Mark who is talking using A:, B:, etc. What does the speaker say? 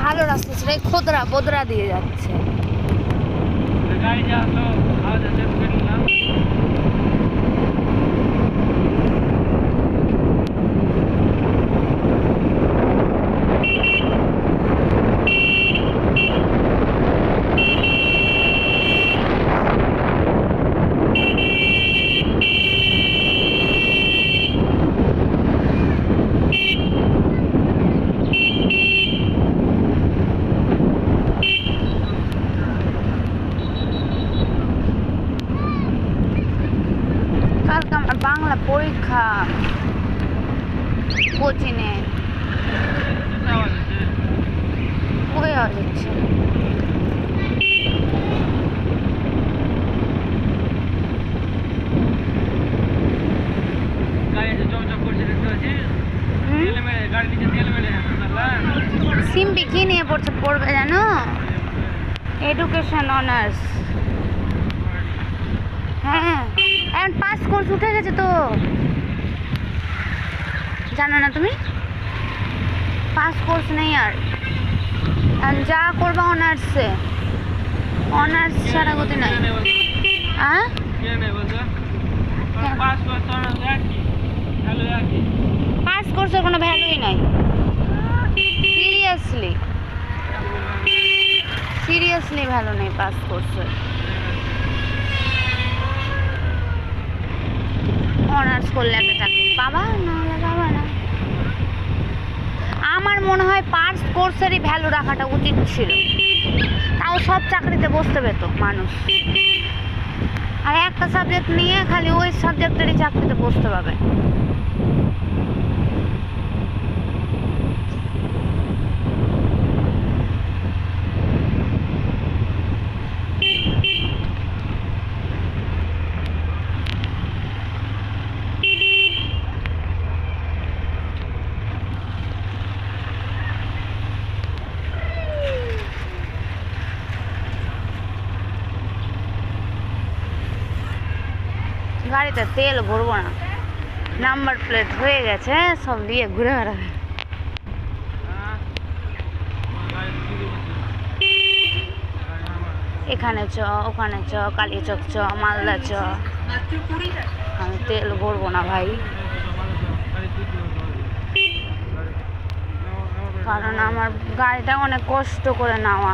A: ভালো রাস্তা ছিল, এই খোদরা বোদরা দিয়ে যাচ্ছে।
B: গাড়ি যা আসলো আওয়াজ আছে শুনলাম।
A: কালকে আমার বাংলা পরীক্ষা কোচিনে। কই আওয়াজ হচ্ছে? সিম্পি কি নিয়ে পড়বে জানো? Education honours. হ্যাঁ, এখন পাস কোর্স উঠে গেছে তো, জানো না তুমি? পাস কোর্স নেই আর, যা করবা অনার্সে, অনার্স ছাড়া গতি নাই। হ্যাঁ, পাস কোর্সের কোনো ভ্যালুই নাই। সিরিয়াসলি ভ্যালু নেই পাস কোর্সের। অনার্স করলে একটা চাকরি পাবা, নাহলে পাবা না। আমার মনে হয় পাস কোর্সেরই ভ্যালু রাখাটা উচিত ছিল, তাও সব চাকরিতে বসতে পেত মানুষ। আর একটা সাবজেক্ট নিয়ে খালি ওই সাবজেক্টেরই চাকরিতে বসতে পাবে। গাড়িতে তেল ভরবো না, নাম্বার প্লেট হয়ে গেছে, সব দিয়ে ঘুরে বেড়াবে। এখানে চ, ওখানে চ, কালীচক চ, মালদা চ, আমি তেল ভরবো না ভাই, কারণ আমার গাড়িটা অনেক কষ্ট করে নেওয়া।